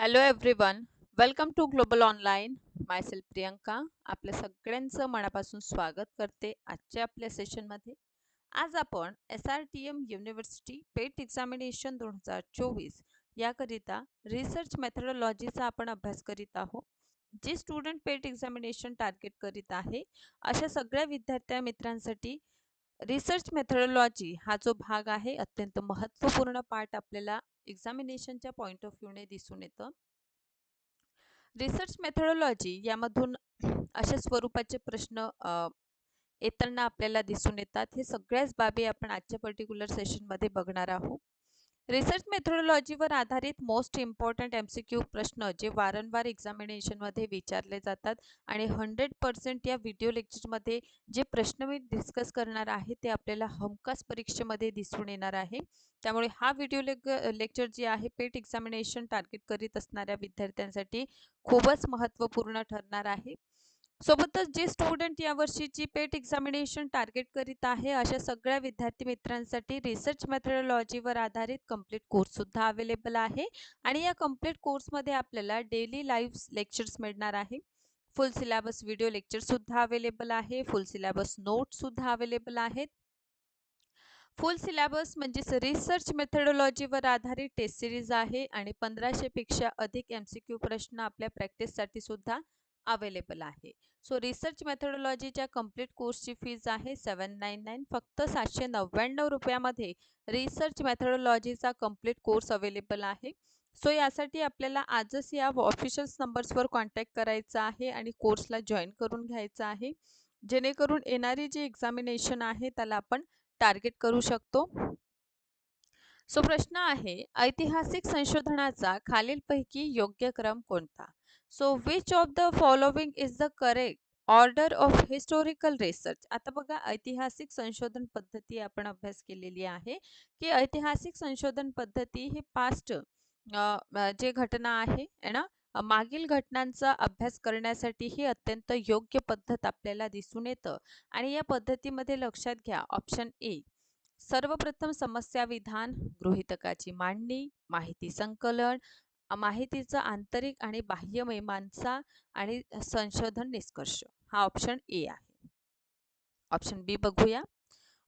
Hello everyone, welcome to global online. Myself Priyanka आपल्या सगळ्यांचं मनापासून स्वागत करते आजच्या आपल्या सेशनमध्ये. आज आपण SRTM युनिव्हर्सिटी पेट एक्झामिनेशन 2024 याकरिता रिसर्च मेथडॉलॉजीचा आपण अभ्यास करीत आहोत. जे स्टुडंट पेट एक्झामिनेशन टार्गेट करीत आहे अशा सगळ्या विद्यार्थ्या मित्रांसाठी रिसर्च मेथडॉलॉजी हा जो भाग आहे अत्यंत महत्त्वपूर्ण पार्ट आपल्याला एक्झामिनेशनच्या पॉइंट ऑफ व्ह्यूने दिसून येतं. रिसर्च मेथडॉलॉजी यामधून अशा स्वरूपाचे प्रश्न येताना आपल्याला दिसून येतात. हे सगळ्याच बाबी आपण आजच्या पर्टिक्युलर सेशनमध्ये बघणार आहोत. रिसर्च मेथडॉलॉजीवर आधारित मोस्ट इम्पॉर्टंट MCQ प्रश्न जे वारंवार एक्झामिनेशनमध्ये विचारले जातात आणि 100% या व्हिडिओ लेक्चरमध्ये जे प्रश्न मी डिस्कस करणार आहे ते आपल्याला हमखास परीक्षेमध्ये दिसून येणार आहे. त्यामुळे हा व्हिडिओ लेक्चर जे आहे पेट एक्झामिनेशन टार्गेट करीत असणाऱ्या विद्यार्थ्यांसाठी खूपच महत्त्वपूर्ण ठरणार आहे. सोबतच जे स्टुडंट यावर्षीची पेट एक्झामिनेशन टार्गेट करीत आहे अशा सगळ्या विद्यार्थी मित्रांसाठी रिसर्च मेथडॉलॉजीवर आधारित कंप्लीट कोर्स सुद्धा अवेलेबल आहे आणि या कंप्लीट कोर्समध्ये आपल्याला डेली लाईव्ह लेक्चर्स मिळणार आहे. फुल सिलेबस व्हिडिओ लेक्चर सुद्धा अवेलेबल आहे. फुल सिलेबस नोट सुद्धा अवेलेबल आहेत. फुल सिलेबस म्हणजे रिसर्च मेथडॉलॉजीवर आधारित टेस्ट सिरीज आहे आणि 1500 पेक्षा अधिक MCQ प्रश्न आपल्या प्रॅक्टिससाठी सुद्धा अवेलेबल आहे. सो रिसर्च मेथडॉलॉजीच्या कंप्लीट कोर्सची फीज आहे 799. फक्त 799 रुपयामध्ये रिसर्च मेथडॉलॉजीचा कंप्लीट कोर्स अवेलेबल आहे. सो यासाठी आपल्याला आजच या ऑफिशियल नंबर्सवर कॉन्टॅक्ट करायचा आहे आणि कोर्सला जॉईन करून घ्यायचा आहे, जेणेकरून येणारी जी एक्झामिनेशन आहे त्याला आपण टार्गेट करू शकतो. सो प्रश्न आहे, ऐतिहासिक संशोधनाचा खालीलपैकी योग्य क्रम कोणता? So which of the following is the correct order of historical research. आता बघा, ऐतिहासिक संशोधन पद्धती आपण अभ्यास केलेली आहे की ऐतिहासिक संशोधन पद्धती ही पास्ट जे घटना आहे ना, मागील घटनांचा अभ्यास करण्यासाठी ही अत्यंत योग्य पद्धत आपल्याला दिसून येतं. आणि या पद्धतीमध्ये लक्षात घ्या, ऑप्शन ए सर्वप्रथम समस्या विधान, गृहीतकाची मांडणी, माहिती संकलन, माहितीचा आंतरिक आणि बाह्य मीमांसा आणि संशोधन निष्कर्ष. हा ऑप्शन ए आहे. ऑप्शन बी बघूया.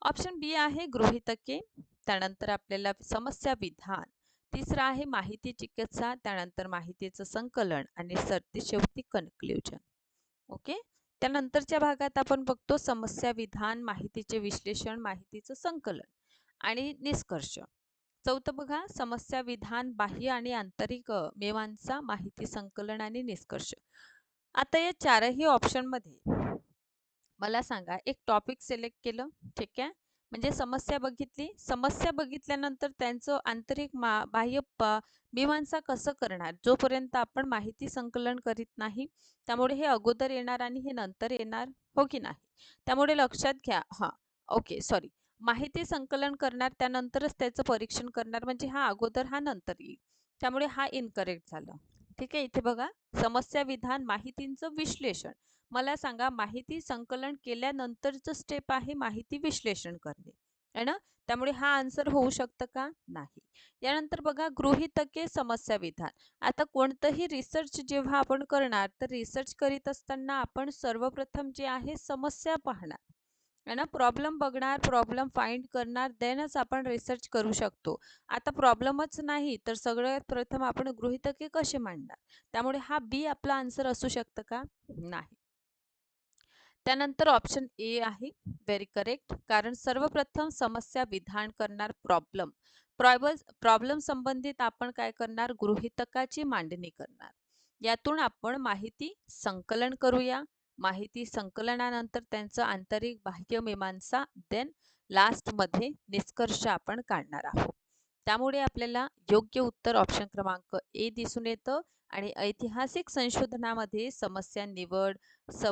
ऑप्शन बी आहे गृहीतके, त्यानंतर आपल्याला समस्या विधान, तिसरा आहे माहिती चिकित्सा, त्यानंतर माहितीचं संकलन आणि सरतेशेवटी कन्क्ल्युजन. ओके. त्यानंतरच्या भागात आपण बघतो समस्या विधान, माहितीचे विश्लेषण, माहितीचं संकलन आणि निष्कर्ष. चौथं बघा, समस्या विधान, बाह्य आणि आंतरिक मीमांसा, माहिती संकलन आणि निष्कर्ष. आता या चारही ऑप्शनमध्ये मला सांगा, एक टॉपिक सिलेक्ट केलं, ठीक आहे, म्हणजे समस्या बघितली, समस्या बघितल्यानंतर त्यांचं आंतरिक बाह्य मीमांसा कसं करणार, जोपर्यंत आपण माहिती संकलन करीत नाही. त्यामुळे हे अगोदर येणार आणि हे नंतर येणार, हो की नाही? त्यामुळे लक्षात घ्या. हां, ओके, सॉरी, माहिती संकलन करणार त्यानंतरच त्याचं परीक्षण करणार, म्हणजे हा अगोदर हा नंतर येईल. त्यामुळे हा इनकरेक्ट झालं. ठीक आहे, इथे बघा, समस्या विधान, माहितीचं विश्लेषण. मला सांगा, माहिती संकलन केल्यानंतरचं स्टेप आहे माहिती विश्लेषण करणे, है ना? त्यामुळे हा आन्सर होऊ शकतं का? नाही. यानंतर बघा, गृहीतके, समस्या विधान. आता कोणतंही रिसर्च जेव्हा आपण करणार तर रिसर्च करीत असताना आपण सर्वप्रथम जे आहे समस्या पाहणार, है ना, प्रॉब्लेम बघणार, प्रॉब्लेम फाइंड करणार, देनच आपण रिसर्च करू शकतो. आता प्रॉब्लेमच नाही तर सगळ्यात प्रथम आपण गृहीतके कसे मांडणार? त्यामुळे हा बी आपला आन्सर असू शकतं का? नाही. त्यानंतर ऑप्शन ए आहे व्हेरी करेक्ट, कारण सर्वप्रथम समस्या विधान करणार, प्रॉब्लेम संबंधित आपण काय करणार, गृहीतकाची मांडणी करणार. यातून आपण माहिती संकलन करूया, माहिती संकलनानंतर त्यांचं आंतरिक बाह्य मीमांसा, देन लास्ट मध्ये निष्कर्ष आपण काढणार आहोत. त्यामुळे आपल्याला योग्य उत्तर ऑप्शन क्रमांक ए दिसून येतं. आणि ऐतिहासिक संशोधनामध्ये समस्या निवड,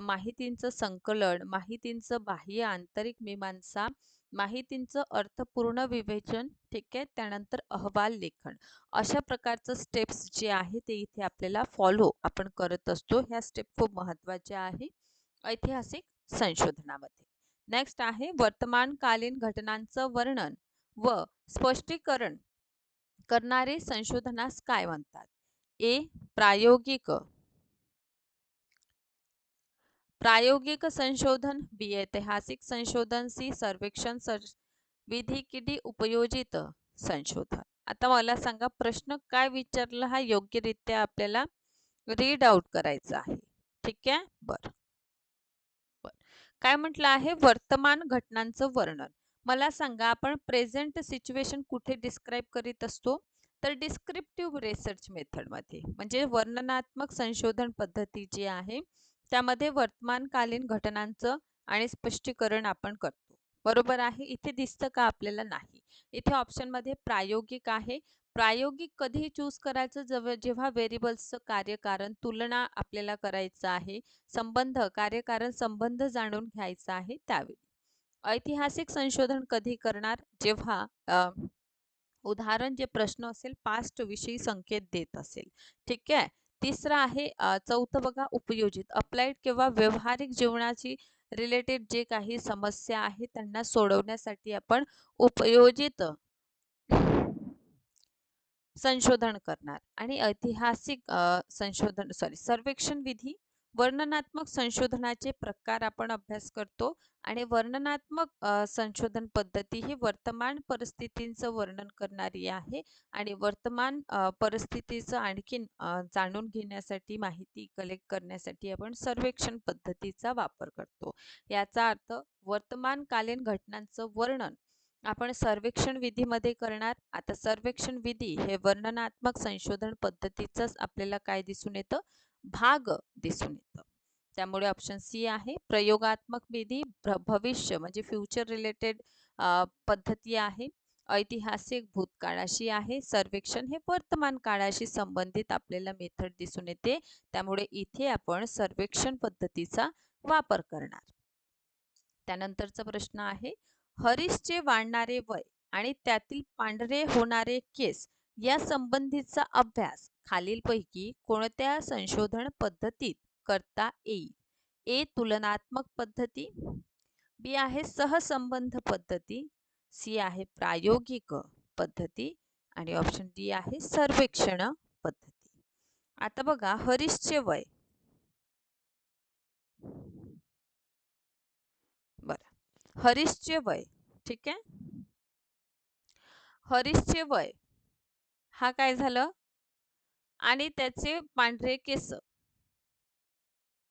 माहितींचं संकलन, माहितींचं बाह्य आंतरिक मीमांसा, माहितींचं अर्थपूर्ण विवेचन, ठीक आहे, त्यानंतर अहवाल लेखन, अशा प्रकारचं स्टेप्स जे आहे ते इथे आपल्याला फॉलो आपण करत असतो. ह्या स्टेप खूप महत्त्वाच्या आहे ऐतिहासिक संशोधनामध्ये. नेक्स्ट आहे वर्तमानकालीन घटनांचं वर्णन व स्पष्टीकरण करणारे संशोधनास काय म्हणतात? ए प्रायोगिक प्रायोगिक संशोधन, बी ऐतिहासिक संशोधन, सी सर्वेक्षण विधी की डी उपयोजित संशोधन. आता मला सांगा प्रश्न काय विचारला हा योग्यरित्या आपल्याला रीड आउट करायचा आहे. ठीक आहे. बरं. काय म्हटलं आहे वर्तमान घटनांचं वर्णन. मला सांगा आपण प्रेझेंट सिच्युएशन कुठे डिस्क्राईब करीत असतो तर डिस्क्रिप्टिव्ह रिसर्च मेथडमध्ये म्हणजे वर्णनात्मक संशोधन पद्धती जी आहे त्यामध्ये वर्तमानकालीन घटनांचं आणि स्पष्टीकरण आपण करतो. बरोबर आहे. इथे दिसतं का आपल्याला नाही. इथे ऑप्शनमध्ये प्रायोगिक आहे. प्रायोगिक कधी चूज करायचं जेव्हा व्हेरिएबल्सचं कार्यकारण तुलना आपल्याला करायचं आहे, संबंध कार्यकारण संबंध जाणून घ्यायचा आहे त्यावेळी. ऐतिहासिक संशोधन कधी करणार जेव्हा उदाहरण जे प्रश्न असेल पास्ट विषयी संकेत देत असेल. ठीक आहे. तिसरं आहे चौथं बघा उपयोजित अप्लाइड किंवा व्यवहारिक जीवनाची रिलेटेड जे काही समस्या आहे त्यांना सोडवण्यासाठी आपण उपयोजित संशोधन करणार. आणि ऐतिहासिक संशोधन सर्वेक्षण विधी वर्णनात्मक संशोधनाचे प्रकार आपण अभ्यास करतो आणि वर्णनात्मक संशोधन पद्धती ही वर्तमान परिस्थितींचं वर्णन करणारी आहे आणि वर्तमान परिस्थितीचं आणखीन जाणून घेण्यासाठी माहिती कलेक्ट करण्यासाठी आपण सर्वेक्षण पद्धतीचा वापर करतो. याचा अर्थ वर्तमानकालीन घटनांचं वर्णन आपण सर्वेक्षण विधीमध्ये करणार. आता सर्वेक्षण विधी हे वर्णनात्मक संशोधन पद्धतीचंच आपल्याला काय दिसून येतं भाग दिसून येतं. त्यामुळे ऑप्शन सी आहे. प्रयोगात्मक विधी भविष्य म्हणजे फ्युचर रिलेटेड पद्धती आहे. ऐतिहासिक भूतकाळाशी आहे. सर्वेक्षण हे वर्तमान काळाशी संबंधित आपल्याला मेथड दिसून येते. त्यामुळे इथे आपण सर्वेक्षण पद्धतीचा वापर करणार. त्यानंतरचा प्रश्न आहे हरीशचे वाढणारे वय आणि त्यातील पांढरे होणारे केस या संबंधीचा अभ्यास खालीलपैकी कोणत्या संशोधन पद्धतीत करता येईल. ए तुलनात्मक पद्धती, बी आहे सहसंबंध पद्धती, सी आहे प्रायोगिक पद्धती आणि ऑप्शन डी आहे सर्वेक्षण पद्धती. आता बघा हरीशचे वय. बरं हरीशचे वय. ठीक आहे. हरीशचे वय हा काय झालं आणि त्याचे पांढरे केस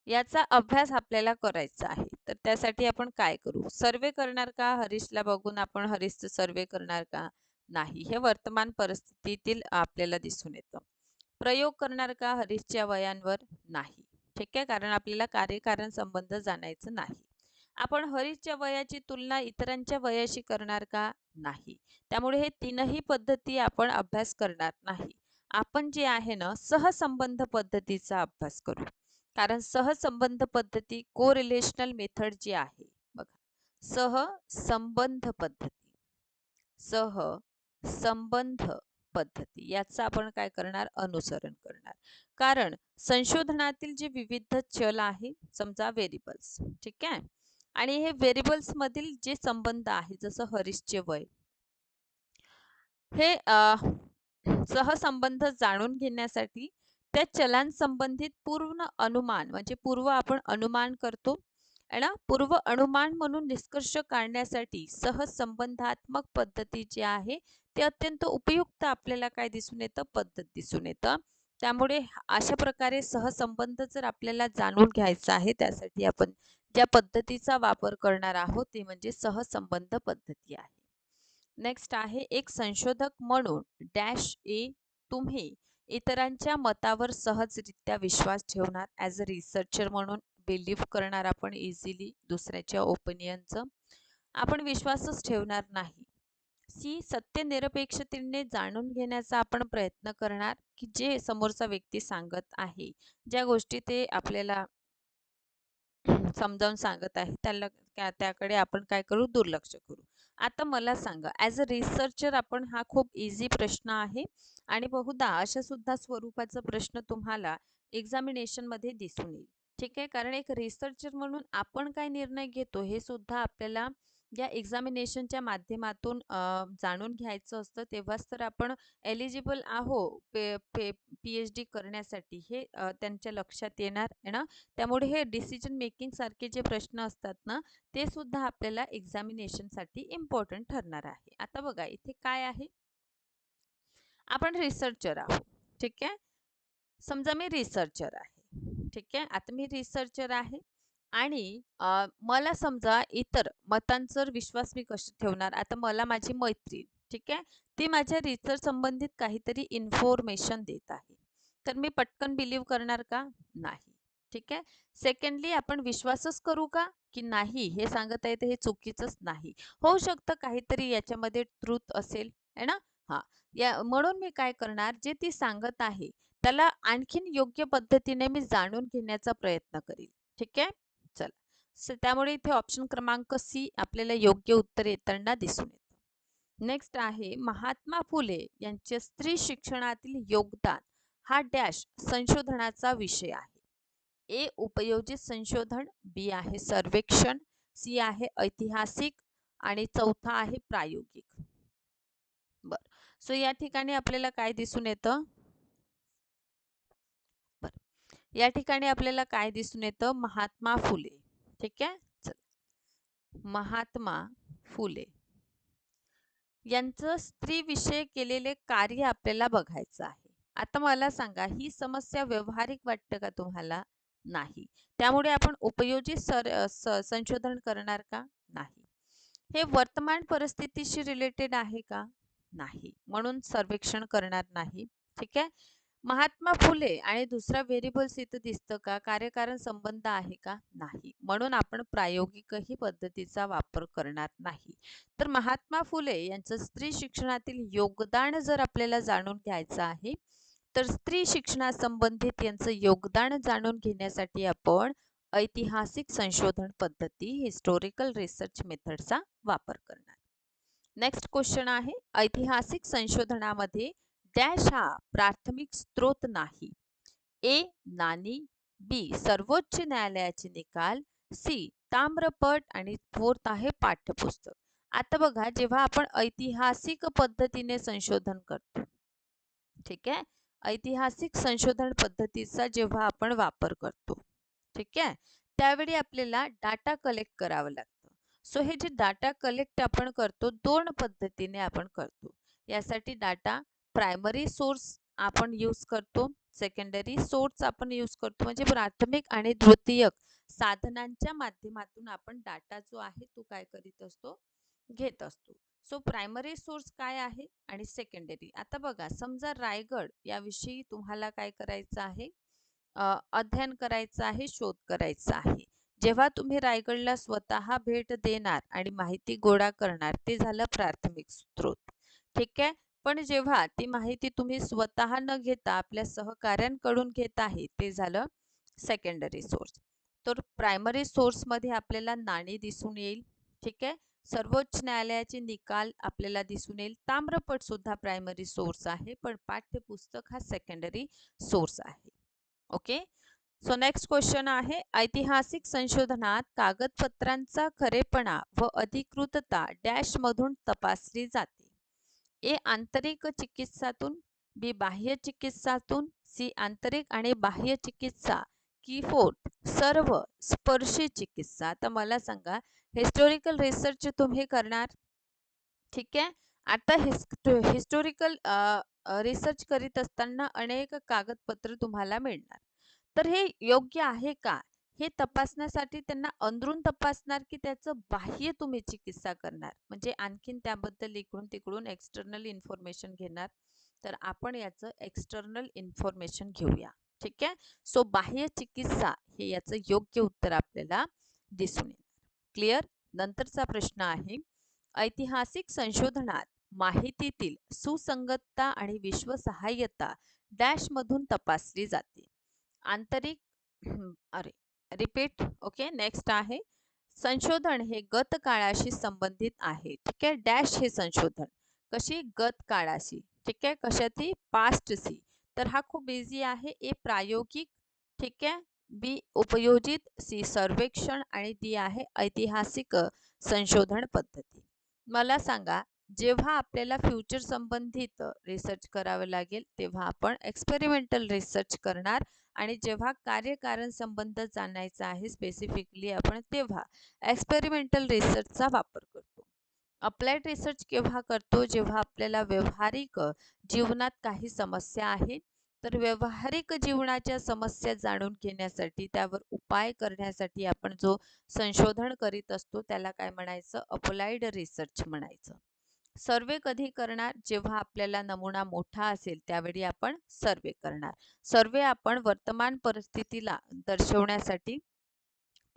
याचा अभ्यास आपल्याला करायचा आहे. तर त्यासाठी आपण काय करू सर्वे करणार का हरीशला बघून आपण हरीशचं सर्वे करणार का नाही हे वर्तमान परिस्थितीतील आपल्याला दिसून येतं. प्रयोग करणार का हरीशच्या वयांवर नाही. ठीक आहे. कारण आपल्याला कार्यकारण संबंध जाणायचं नाही. आपण हरीशच्या वयाची तुलना इतरांच्या वयाशी करणार का नाही. त्यामुळे हे तीनही पद्धती आपण अभ्यास करणार नाही. आपण जे आहे ना सहसंबंध पद्धतीचा अभ्यास करू. कारण सहसंबंध पद्धती कोरिलेशनल मेथड जी आहे बघा सहसंबंध पद्धती सहसंबंध पद्धती याचं आपण काय करणार अनुसरण करणार. कारण संशोधनातील जे विविध चल आहे समजा व्हेरिएबल्स. ठीक आहे. आणि हे व्हेरिएबल्स मधील जे संबंध आहे जसं हरीशचे वय हे सहसंबंध जाणून घेण्यासाठी त्या चलांसंबंधित पूर्ण अनुमान म्हणजे पूर्व आपण अनुमान करतो ना पूर्व अनुमान म्हणून निष्कर्ष काढण्यासाठी सहसंबंधात्मक पद्धती जी आहे ते अत्यंत उपयुक्त आपल्याला काय दिसून येतं पद्धत दिसून येतं. त्यामुळे अशा प्रकारे सहसंबंध जर आपल्याला जाणून घ्यायचा आहे त्यासाठी आपण ज्या पद्धतीचा वापर करणार आहोत ते म्हणजे सहसंबंध पद्धती आहे. नेक्स्ट आहे एक संशोधक म्हणून डॅश ए तुम्ही इतरांच्या मतावर सहजरित्या विश्वास ठेवणार ॲज अ रिसर्चर म्हणून बिलीव्ह करणार आपण इझिली दुसऱ्याच्या ओपिनियनचं आपण विश्वासच ठेवणार नाही. सी सत्यनिरपेक्षतेने जाणून घेण्याचा आपण प्रयत्न करणार की जे समोरचा व्यक्ती सांगत आहे ज्या गोष्टी ते आपल्याला समजावून सांगत आहे त्याकडे आपण काय करू दुर्लक्ष करू. आता मला सांगा ॲज अ रिसर्चर आपण हा खूप इझी प्रश्न आहे आणि बहुधा अशा सुद्धा स्वरूपाचा प्रश्न तुम्हाला एक्झामिनेशन मध्ये दिसून येईल. ठीक आहे. कारण एक रिसर्चर म्हणून आपण काय निर्णय घेतो हे सुद्धा आपल्याला या एक्झामिनेशनच्या माध्यमातून जाणून घ्यायचं असतं, तेव्हाच तर आपण एलिजिबल आहो PhD करण्यासाठी हे त्यांच्या लक्षात येणार आहे ना. त्यामुळे हे डिसिजन मेकिंग सारखे जे प्रश्न असतात ना, ते सुद्धा आपल्याला एक्झामिनेशनसाठी इम्पॉर्टंट ठरणार आहे. आता बघा इथे काय आहे, आपण रिसर्चर आहोत, ठीक आहे. समजा मी रिसर्चर आहे, ठीक आहे. आता मी रिसर्चर आहे आणि मला समजा इतर मतांवर विश्वास मी कसा ठेवणार? आता मला माझी मैत्रीण, ठीक आहे, ती माझ्या रिसर्च संबंधित काहीतरी इन्फॉर्मेशन देत आहे. तर मी पटकन बिलीव्ह करणार का? नाही. ठीक आहे. सेकंडली आपण विश्वासच करू का? की नाही हे सांगत आहे तर हे चुकीचंच नाही. होऊ शकतं काहीतरी याच्यामध्ये ट्रुथ असेल, आहे ना? हां. म्हणून मी काय करणार, जे ती सांगत आहे त्याला आणखीन योग्य पद्धतीने मी जाणून घेण्याचा प्रयत्न करीन. ठीक आहे. चला. त्यामुळे इथे ऑप्शन क्रमांक सी आपल्याला योग्य उत्तर येताना दिसून येतं. नेक्स्ट आहे, महात्मा फुले यांचे स्त्री शिक्षणातील योगदान हा डॅश संशोधनाचा विषय आहे. ए उपयोजित संशोधन, बी आहे सर्वेक्षण, सी आहे ऐतिहासिक आणि चौथा आहे प्रायोगिक. बर, सो या ठिकाणी आपल्याला काय दिसून येतं? या ठिकाणी आपल्याला काय दिसून येतं? महात्मा फुले. ठीक आहे. चल, महात्मा फुले यांचं स्त्रीविषयी केलेले कार्य आपल्याला बघायचं आहे. आता मला सांगा, ही समस्या व्यवहारिक वाटतं का तुम्हाला? नाही. त्यामुळे आपण उपयोजित संशोधन करणार का? नाही. हे वर्तमान परिस्थितीशी रिलेटेड आहे का? नाही. म्हणून सर्वेक्षण करणार नाही. ठीक आहे. महात्मा फुले आणि दुसरा व्हेरिएबल्स इथं दिसतं का? कार्यकारण संबंध आहे का? नाही. म्हणून आपण प्रायोगिकही पद्धतीचा वापर करणार नाही. तर महात्मा फुले यांचं स्त्री शिक्षणातील योगदान जर आपल्याला जाणून घ्यायचं आहे, तर स्त्री शिक्षणासंबंधित यांचं योगदान जाणून घेण्यासाठी आपण ऐतिहासिक संशोधन पद्धती, हिस्टोरिकल रिसर्च मेथडचा वापर करणार. नेक्स्ट क्वेश्चन आहे, ऐतिहासिक संशोधनामध्ये डॅश हा प्राथमिक स्रोत नाही. ए नाणी, बी सर्वोच्च न्यायालयाचे निकाल, सी ताम्रपट आणि फोर्थ आहे पाठ्यपुस्तक. आता बघा, जेव्हा आपण ऐतिहासिक पद्धतीने संशोधन करतो, ठीक आहे, ऐतिहासिक संशोधन पद्धतीचा जेव्हा आपण वापर करतो, ठीक आहे, त्यावेळी आपल्याला डाटा कलेक्ट करावं लागतं. सो हे जे डाटा कलेक्ट आपण करतो, दोन पद्धतीने आपण करतो. यासाठी डाटा प्रायमरी सोर्स आपण यूज करतो, सेकंडरी सोर्स आपण यूज करतो, म्हणजे प्राथमिक आणि द्वितीयक साधनांच्या माध्यमातून आपण डाटा जो आहे तो काय करीत असतो, घेत असतो. सो प्रायमरी सोर्स काय आहे आणि सेकंडरी. आता बघा, समजा रायगड याविषयी तुम्हाला काय करायचं आहे, अध्ययन करायचं आहे, शोध करायचा आहे. जेव्हा तुम्ही रायगडला स्वतः भेट देणार आणि माहिती गोळा करणार, ते झालं प्राथमिक स्रोत. ठीक आहे. पण जेव्हा ती माहिती तुम्ही स्वतः न घेता आपल्या सहकाऱ्यांकडून घेत आहे, ते झालं सेकंडरी सोर्स. तर प्रायमरी सोर्स मध्ये आपल्याला नाणी दिसून येईल. ठीक आहे. सर्वोच्च न्यायालयाचे निकाल आपल्याला दिसून येईल. ताम्रपट सुद्धा प्रायमरी सोर्स आहे, पण पाठ्यपुस्तक हा सेकंडरी सोर्स आहे. ओके. सो नेक्स्ट क्वेश्चन आहे, ऐतिहासिक संशोधनात कागदपत्रांचा खरेपणा व अधिकृतता डॅश मधून तपासली जाते. ए आंतरिक चिकित्सातून, बी बाह्य चिकित्सातून, सी आंतरिक आणि बाह्य चिकित्सा, की फोर्थ सर्व स्पर्शी चिकित्सा. आता मला सांगा, हिस्टोरिकल रिसर्च तुम्ही करणार, ठीक आहे. आता हिस्टोरिकल रिसर्च करीत असताना अनेक कागदपत्र तुम्हाला मिळणार. तर हे योग्य आहे का हे तपासण्यासाठी त्यांना अंदरून तपासणार की त्याचं बाह्य तुम्ही चिकित्सा करणार, म्हणजे आणखीन त्याबद्दल इकडून तिकडून एक्सटर्नल इन्फॉर्मेशन घेणार. तर आपण याचं एक्सटर्नल इन्फॉर्मेशन घेऊया. ठीक आहे. सो बाह्य चिकित्सा हे याचं योग्य उत्तर आपल्याला दिसून येईल. क्लिअर. नंतरचा प्रश्न आहे, ऐतिहासिक संशोधनात माहितीतील सुसंगतता आणि विश्वासार्हता डॅश मधून तपासली जाते. आंतरिक अरे रिपीट. ओके. नेक्स्ट आहे, संशोधन हे गत काळाशी संबंधित आहे. ठीक आहे. डॅश हे संशोधन कशी गत काळाशी, ठीक आहे, कशाची पास्टशी. तर हा खूप इझी आहे. ए प्रायोगिक, ठीक आहे, बी उपयोजित, सी सर्वेक्षण आणि डी आहे ऐतिहासिक संशोधन पद्धती. मला सांगा, जेव्हा आपल्याला फ्युचर संबंधित रिसर्च करावं लागेल तेव्हा आपण एक्सपेरिमेंटल रिसर्च करणार आणि जेव्हा कार्यकारण संबंध जाणायचा आहे स्पेसिफिकली आपण तेव्हा एक्सपेरिमेंटल रिसर्चचा वापर करतो. अप्लाइड रिसर्च केव्हा करतो? जेव्हा आपल्याला व्यावहारिक जीवनात काही समस्या आहेत, तर व्यावहारिक जीवनाच्या समस्या जाणून घेण्यासाठी त्यावर उपाय करण्यासाठी आपण जो संशोधन करीत असतो त्याला काय म्हणायचं? अप्लाइड रिसर्च म्हणायचं. सर्वे कधी करणार? जेव्हा आपल्याला नमुना मोठा असेल त्यावेळी आपण सर्वे करणार. सर्वे आपण वर्तमान परिस्थितीला दर्शवण्यासाठी,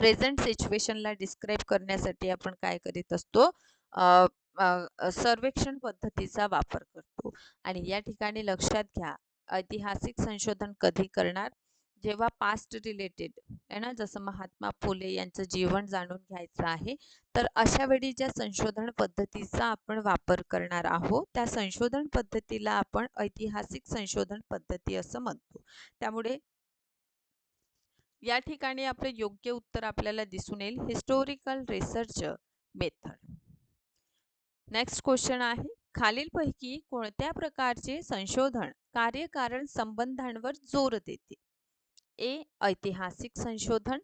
प्रेझेंट सिच्युएशनला डिस्क्राईब करण्यासाठी आपण काय करीत असतो? सर्वेक्षण पद्धतीचा वापर करतो. आणि या ठिकाणी लक्षात घ्या, ऐतिहासिक संशोधन कधी करणार? जेव्हा पास्ट रिलेटेड आहे ना, जसं महात्मा फुले यांचं जीवन जाणून घ्यायचं आहे, तर अशा वेळी ज्या संशोधन पद्धतीचा आपण वापर करणार आहोत त्या संशोधन पद्धतीला आपण ऐतिहासिक संशोधन पद्धती असं म्हणतो. त्यामुळे या ठिकाणी आपले योग्य उत्तर आपल्याला दिसून येईल historical research method. Next question आहे, खालीलपैकी कोणत्या प्रकारचे संशोधन कार्यकारण संबंधांवर जोर देते? ए ऐतिहासिक संशोधन,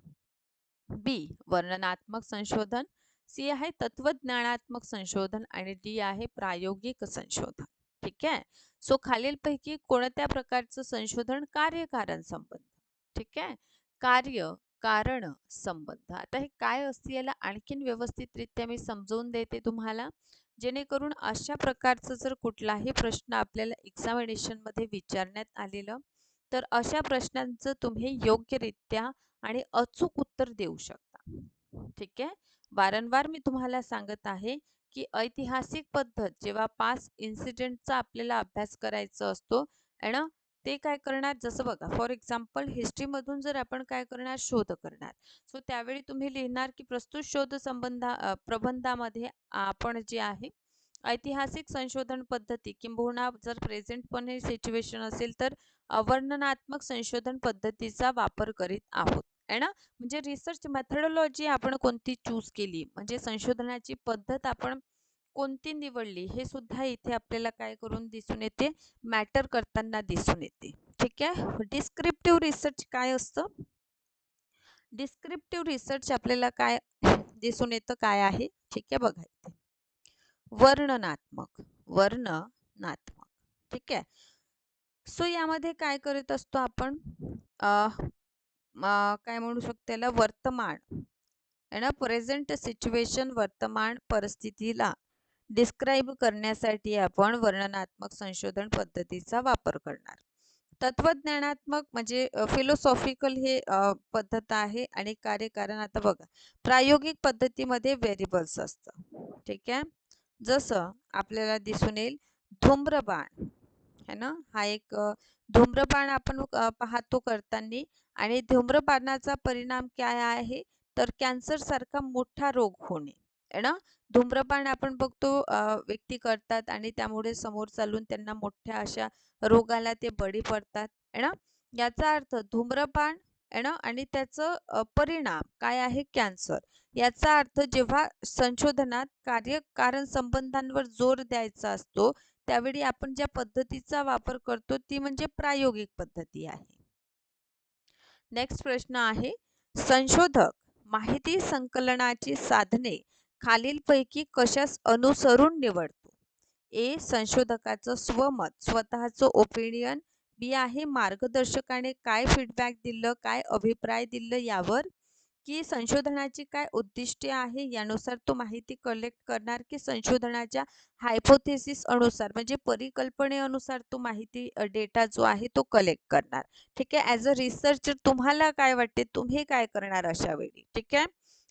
बी वर्णनात्मक संशोधन, सी आहे तत्वज्ञानात्मक संशोधन आणि डी आहे प्रायोगिक संशोधन. ठीक आहे. सो खालीलपैकी कोणत्या प्रकारचं संशोधन कार्यकारण संबंध? ठीक आहे. कार्य कारण संबंध. आता हे काय असते याला आणखीन व्यवस्थितरित्या मी समजवून देते तुम्हाला, जेणेकरून अशा प्रकारचं जर कुठलाही प्रश्न आपल्याला एक्झामिनेशन मध्ये विचारण्यात आलेलं तर अशा प्रश्नांचं तुम्ही योग्यरित्या आणि अचूक उत्तर देऊ शकता. ठीक आहे. वारंवार मी तुम्हाला सांगत आहे की ऐतिहासिक पद्धत जेव्हा पास्ट इन्सिडेंटचा आपल्याला अभ्यास करायचा असतो आहे ना, ते काय करणार? जसं बघा, फॉर एक्झाम्पल हिस्ट्रीमधून जर आपण काय करणार? शोध करणार. सो त्यावेळी तुम्ही लिहिणार की प्रस्तुत शोध प्रबंधामध्ये आपण जे आहे ऐतिहासिक संशोधन पद्धती किंबहुना जर प्रेझेंट पण हे सिच्युएशन असेल तर वर्णनात्मक संशोधन पद्धतीचा वापर करीत आहोत आहे ना. म्हणजे रिसर्च मेथडॉलॉजी आपण कोणती चूज केली, म्हणजे संशोधनाची पद्धत आपण कोणती निवडली, हे सुद्धा इथे आपल्याला काय करून दिसून येते? मॅटर करताना दिसून येते. ठीक आहे. डिस्क्रिप्टिव्ह रिसर्च काय असतं? डिस्क्रिप्टिव्ह रिसर्च आपल्याला काय दिसून येतं? काय आहे? ठीक आहे, बघा इथे वर्णनात्मक. ठीक आहे. सो यामध्ये काय करत असतो आपण? काय म्हणू शकतो त्याला? वर्तमान आहे ना, प्रेझेंट सिच्युएशन, वर्तमान परिस्थितीला डिस्क्राईब करण्यासाठी आपण वर्णनात्मक संशोधन पद्धतीचा वापर करणार. तत्वज्ञानात्मक म्हणजे फिलॉसॉफिकल हे पद्धत आहे आणि कार्यकारण. आता बघा, प्रायोगिक पद्धतीमध्ये व्हेरिएबल्स असतं. ठीक आहे. जसं आपल्याला दिसून येईल धूम्रपान है ना, हा एक धूम्रपान आपण पाहतो करताना आणि धूम्रपानाचा परिणाम काय आहे? तर कॅन्सर सारखा मोठा रोग होणे आहे ना. धूम्रपान आपण बघतो व्यक्ती करतात आणि त्यामुळे समोर चालून त्यांना मोठ्या अशा रोगाला ते बळी पडतात आहे ना. याचा अर्थ धूम्रपान आहे ना आणि त्याचं परिणाम काय आहे? कॅन्सर. याचा अर्थ जेव्हा संशोधनात कार्यकारण संबंधांवर जोर द्यायचा असतो त्यावेळी आपण ज्या पद्धतीचा वापर करतो ती म्हणजे प्रायोगिक पद्धती आहे. नेक्स्ट प्रश्न आहे, संशोधक माहिती संकलनाची साधने खालीलपैकी कशास अनुसरून निवडतो? ए संशोधकाचं स्वमत, स्वतःचं ओपिनियन, बी आहे मार्गदर्शकाने काय फीडबॅक दिलं, काय अभिप्राय दिलं यावर, की संशोधनाची काय उद्दिष्टे आहे यानुसार तो माहिती कलेक्ट करणार, की संशोधनाच्या हायपोथेसिस अनुसार म्हणजे परिकल्पनेनुसार तो माहिती डेटा जो आहे तो कलेक्ट करणार. ठीक आहे. ॲज अ रिसर्चर तुम्हाला काय वाटते? तुम्ही काय करणार अशा वेळी? ठीक आहे.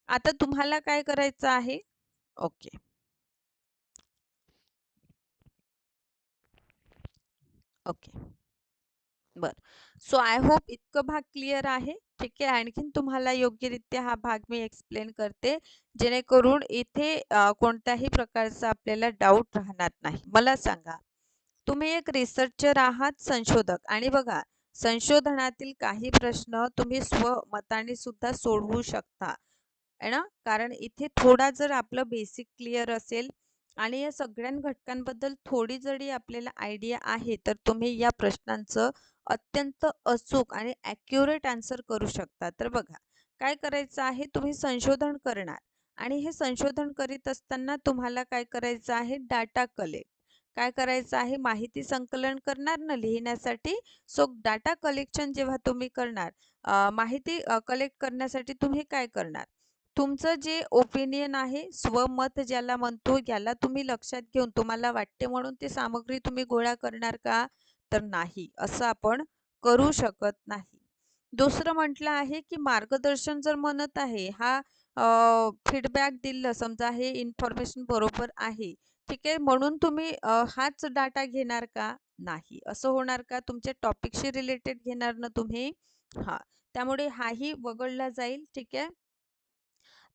आता तुम्हाला काय करायचं आहे? ओके ओके बर. सो आय होप इतकं भाग क्लिअर आहे. ठीक आहे. आणखीन तुम्हाला योग्यरित्या हा भाग मी एक्सप्लेन करते जेणेकरून इथे कोणत्याही प्रकारचा आपल्याला डाऊट राहणार नाही. मला सांगा, तुम्ही एक रिसर्चर आहात, संशोधक, आणि बघा संशोधनातील काही प्रश्न तुम्ही स्वमताने सुद्धा सोडवू शकता आहे ना, कारण इथे थोडा जर आपलं बेसिक क्लिअर असेल आणि या सगळ्या घटकांबद्दल थोडी जरी आपल्याला आयडिया आहे तर तुम्ही या प्रश्नांचं अत्यंत अचूक आणि ॲक्युरेट आन्सर करू शकता. तर बघा काय करायचं आहे, तुम्ही संशोधन करणार आणि हे संशोधन करीत असताना तुम्हाला काय करायचं आहे, डाटा कलेक्ट काय करायचं आहे, माहिती संकलन करणार ना लिहिण्यासाठी. सो डाटा कलेक्शन जेव्हा तुम्ही करणार, माहिती कलेक्ट करण्यासाठी तुम्ही काय करणार, तुमचं जे ओपिनियन आहे, स्वमत ज्याला म्हणतो, याला तुम्ही लक्षात घेऊन तुम्हाला वाटते म्हणून ती सामग्री तुम्ही गोळा करणार का? तर नाही, असं आपण करू शकत नाही. दुसरं म्हटलं आहे की मार्गदर्शन जर म्हणत आहे, हा फीडबॅक दिलं, समजा हे इन्फॉर्मेशन बरोबर आहे, ठीक आहे, म्हणून तुम्ही हाच डाटा घेणार का? नाही. असं होणार का? तुमच्या टॉपिकशी रिलेटेड घेणार ना तुम्ही? हां. त्यामुळे हाही वगळला जाईल, ठीक आहे.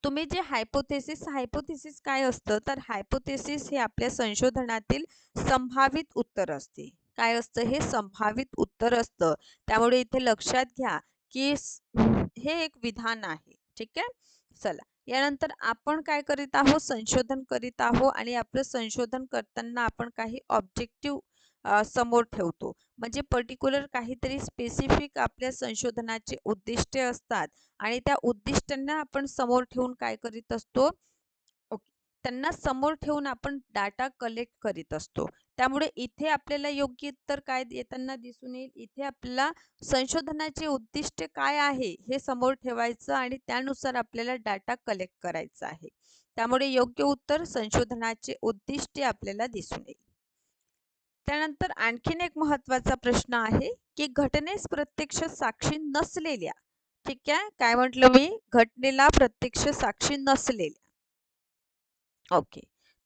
तुम्ही जे हायपोथेसिस काय असतं, तर हायपोथेसिस हे आपल्या संशोधनातील संभावित उत्तर असते. काय असतं हे? संभावित उत्तर असतं. त्यामुळे इथे लक्षात घ्या की हे एक विधान आहे. ठीक आहे. चला, यानंतर आपण काय करीत आहोत, संशोधन करीत आहोत आणि आपलं संशोधन करताना आपण काही ऑब्जेक्टिव्ह समोर ठेवतो. म्हणजे पर्टिक्युलर काहीतरी स्पेसिफिक आपल्या संशोधनाचे उद्दिष्टे असतात आणि त्या उद्दिष्टांना आपण समोर ठेवून काय करीत असतो, ओके, त्यांना समोर ठेवून आपण डाटा कलेक्ट करीत असतो. त्यामुळे इथे आपल्याला योग्य उत्तर काय येताना दिसून येईल, इथे आपल्याला संशोधनाचे उद्दिष्ट काय आहे हे समोर ठेवायचं आणि त्यानुसार आपल्याला डाटा कलेक्ट करायचा आहे. त्यामुळे योग्य उत्तर संशोधनाचे उद्दिष्टे आपल्याला दिसून येईल. त्यानंतर आणखीन एक महत्त्वाचा प्रश्न आहे की घटनेस प्रत्यक्ष साक्षी नसलेल्या, ठीक आहे, काय म्हटलं मी, घटनेला प्रत्यक्ष साक्षी नसलेल्या, ओके,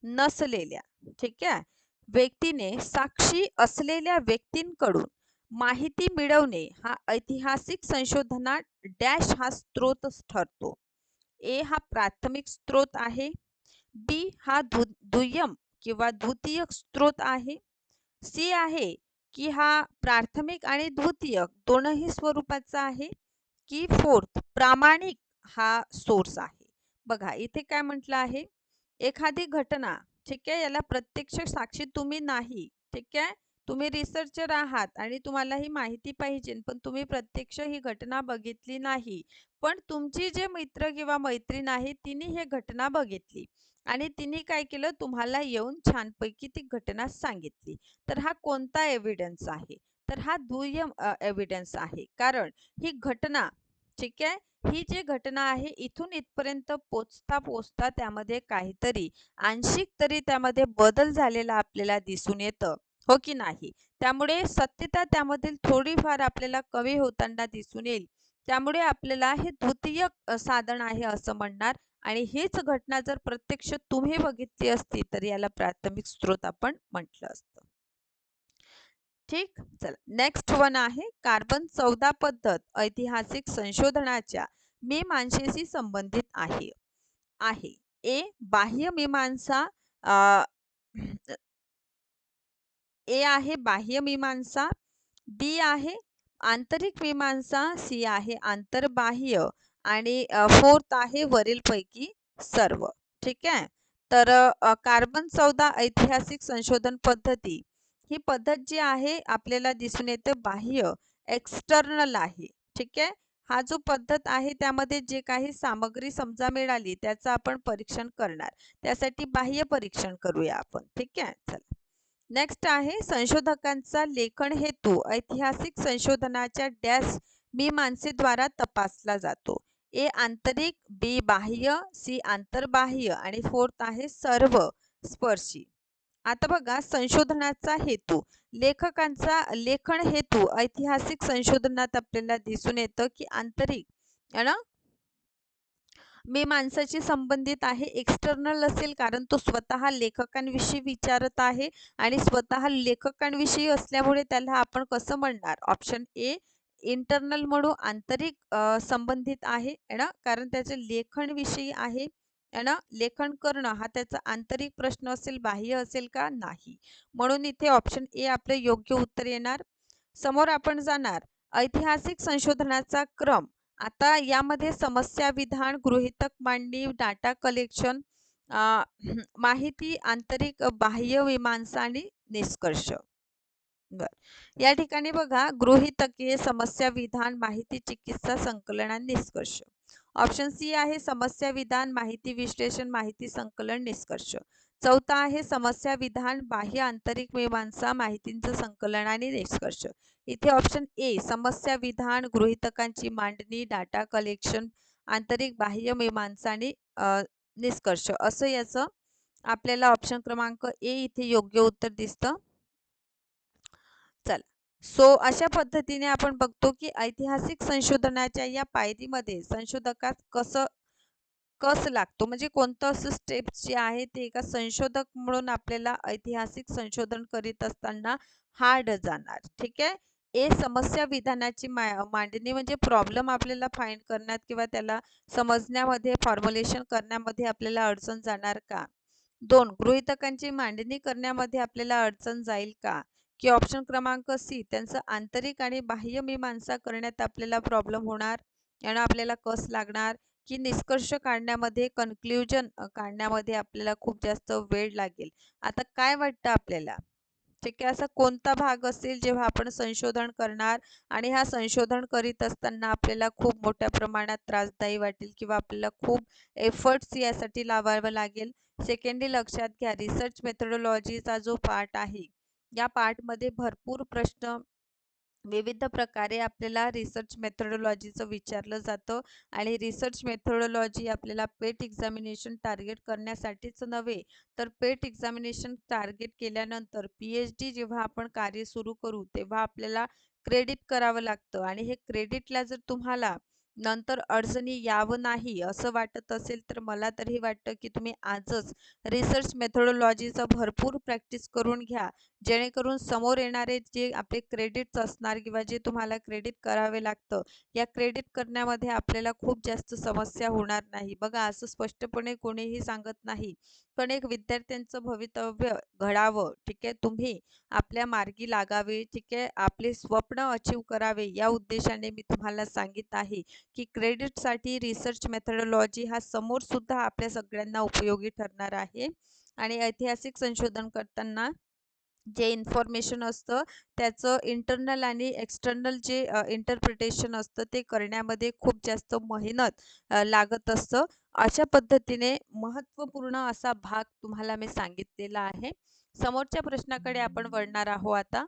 नसलेल्या, ठीक आहे, व्यक्तीने साक्षी असलेल्या व्यक्तींकडून माहिती मिळवणे हा ऐतिहासिक संशोधनात डॅश हा स्रोत ठरतो. ए हा प्राथमिक स्रोत आहे, बी हा दुय्यम किंवा द्वितीय स्रोत आहे, सी आहे की हा प्राथमिक आणि द्वितीय दोनही स्वरूपाचा आहे, की फोर्थ प्रामाणिक हा सोर्स आहे. बघा इथे काय म्हटलं आहे, एखादी घटना, ठीक आहे, याला प्रत्यक्ष साक्षी तुम्ही नाही, ठीक आहे, तुम्ही रिसर्चर आहात आणि तुम्हाला ही माहिती पाहिजे, पण तुम्ही प्रत्यक्ष ही घटना बघितली नाही, पण तुमची जे मित्र किंवा मैत्रीण आहे तिने ही घटना बघितली आणि तिने काय केलं, तुम्हाला येऊन छानपैकी ती घटना सांगितली. तर हा कोणता एव्हिडन्स आहे, तर हा दुय्यम एव्हिडन्स आहे. कारण ही घटना, ठीक आहे, ही जी घटना आहे इथून इथपर्यंत पोचता पोचता त्यामध्ये काहीतरी आंशिक तरी त्यामध्ये बदल झालेला आपल्याला दिसून येतं, हो की नाही. त्यामुळे सत्यता त्यामधील थोडीफार आपल्याला कमी होताना दिसून येईल. त्यामुळे आपल्याला हे द्वितीय साधन आहे असं म्हणणार आणि हीच घटना जर प्रत्यक्ष तुम्ही बघितली असती तर याला प्राथमिक स्रोत आपण म्हटलं असतं. ठीक, चला नेक्स्ट वन आहे कार्बन 14 पद्धत ऐतिहासिक संशोधनाच्या मीमांसेशी संबंधित आहे. आहे ए बाह्य मीमांसा, ए आहे बाह्य मीमांसा, बी आहे आंतरिक मीमांसा, सी आहे आंतरबाह्य आणि फोर्थ आहे वरीलपैकी सर्व. ठीक आहे. तर कार्बन 14 ऐतिहासिक संशोधन पद्धती ही पद्धत जी आहे आपल्याला दिसून येते बाह्य, एक्सटर्नल आहे. ठीक आहे. हा जो पद्धत आहे त्यामध्ये जे काही सामग्री समजा मिळाली त्याचं आपण परीक्षण करणार, त्यासाठी बाह्य परीक्षण करूया आपण. ठीक आहे. चला नेक्स्ट आहे संशोधकांचा लेखन हेतू ऐतिहासिक संशोधनाच्या डॅश मीमांसेद्वारा तपासला जातो. ए आंतरिक, बी बाह्य, सी आंतरबाह्य आणि फोर्थ आहे सर्व स्पर्शी. आता बघा संशोधनाचा हेतू, लेखकांचा लेखन हेतू ऐतिहासिक संशोधनात आपल्याला दिसून येतं की आंतरिक आहे ना, मी माणसाशी संबंधित आहे, एक्सटर्नल असेल कारण तो स्वतः लेखकांविषयी विचारत आहे आणि स्वतः लेखकांविषयी असल्यामुळे त्याला आपण कसं म्हणणार, ऑप्शन ए इंटरनल म्हणू, आंतरिक संबंधित आहे ना, कारण त्याचे लेखनविषयी आहे ना, लेखन करणं हा त्याचा आंतरिक प्रश्न असेल, बाह्य असेल का, नाही, म्हणून इथे ऑप्शन ए आपलं योग्य उत्तर येणार. समोर आपण जाणार ऐतिहासिक संशोधनाचा क्रम. आता यामध्ये समस्या विधान, गृहीतक मांडणी, डाटा कलेक्शन, माहिती, आंतरिक बाह्य मीमांसा आणि निष्कर्ष. बरं. या ठिकाणी बघा गृहीतके, समस्या विधान, माहिती चिकित्सा, संकलन आणि निष्कर्ष. ऑप्शन सी आहे समस्या विधान, माहिती विश्लेषण, माहिती संकलन, निष्कर्ष. चौथा आहे समस्या विधान, बाह्य आंतरिक मीमांसा, माहितींचं संकलन आणि निष्कर्ष. इथे ऑप्शन ए समस्या विधान, गृहीतकांची मांडणी, डाटा कलेक्शन, आंतरिक बाह्य मीमांसा आणि निष्कर्ष असं याचं आपल्याला ऑप्शन क्रमांक ए इथे योग्य उत्तर दिसतं. चला, सो अशा पद्धतीने आपण बघतो की ऐतिहासिक संशोधनाच्या या पायरीमध्ये संशोधकास कस लागतो, म्हणजे कोणतं असं स्टेप्स जे आहे ते एका संशोधक म्हणून आपल्याला ऐतिहासिक संशोधन करीत असताना हार्ड जाणार. ठीक आहे. ए समस्या विधानाची मांडणी, म्हणजे प्रॉब्लेम आपल्याला फाइंड करण्यात किंवा त्याला समजण्यामध्ये, फॉर्म्युलेशन करण्यामध्ये आपल्याला अडचण जाणार का? 2 गृहीतकांची मांडणी करण्यामध्ये आपल्याला अडचण जाईल का? की ऑप्शन क्रमांक सी त्यांचं आंतरिक आणि बाह्य मीमांसा करण्यात आपल्याला प्रॉब्लेम होणार, यानं आपल्याला कस लागणार, की निष्कर्ष काढण्यामध्ये, कन्क्ल्युजन काढण्यामध्ये आपल्याला खूप जास्त वेळ लागेल. आता काय वाटतं आपल्याला? ठीक आहे, असा कोणता भाग असेल जेव्हा आपण संशोधन करणार आणि हा संशोधन करीत असताना आपल्याला खूप मोठ्या प्रमाणात त्रासदायी वाटेल किंवा आपल्याला खूप एफर्ट्स यासाठी लावावं लागेल? सेकंडली लक्षात घ्या, रिसर्च मेथोडॉलॉजीचा जो पार्ट आहे, या पार्टमध्ये भरपूर प्रश्न विविध प्रकारे आपल्याला रिसर्च मेथोडॉलॉजीचं विचारलं जातं आणि रिसर्च मेथोडॉलॉजी आपल्याला पेट एक्झामिनेशन टार्गेट करण्यासाठीच नव्हे, तर पेट एक्झामिनेशन टार्गेट केल्यानंतर PhD जेव्हा आपण कार्य सुरू करू तेव्हा आपल्याला क्रेडिट करावं लागतं आणि हे क्रेडिटला जर तुम्हाला नंतर अडचणी यावं नाही असं वाटत असेल तर मला तरी वाटतं की तुम्ही आजच रिसर्च मेथोडॉलॉजीचं भरपूर प्रॅक्टिस करून घ्या, जेणेकरून समोर येणारे जे आपले क्रेडिट्स असणार किंवा जे तुम्हाला क्रेडिट करावे लागतं, या क्रेडिट करण्यामध्ये आपल्याला खूप जास्त समस्या होणार नाही. बघा असं स्पष्टपणे कोणीही सांगत नाही, पण एक विद्यार्थ्यांचं भवितव्य घडावं, ठीक आहे, तुम्ही आपल्या मार्गी लागावे, ठीक आहे, आपले स्वप्न अचीव करावे, या उद्देशाने मी तुम्हाला सांगित आहे की क्रेडिटसाठी रिसर्च मेथोडॉलॉजी हा समोर सुद्धा आपल्या सगळ्यांना उपयोगी ठरणार आहे. आणि ऐतिहासिक संशोधन करताना जे इन्फॉर्मेशन असतं त्याचं इंटरनल आणि एक्सटर्नल जे इंटरप्रिटेशन असतं ते करण्यामध्ये खूप जास्त मेहनत लागत असतं. अशा पद्धतीने महत्त्वपूर्ण असा भाग तुम्हाला मी सांगितलेला आहे. समोरच्या प्रश्नाकडे आपण वळणार आहोत आता.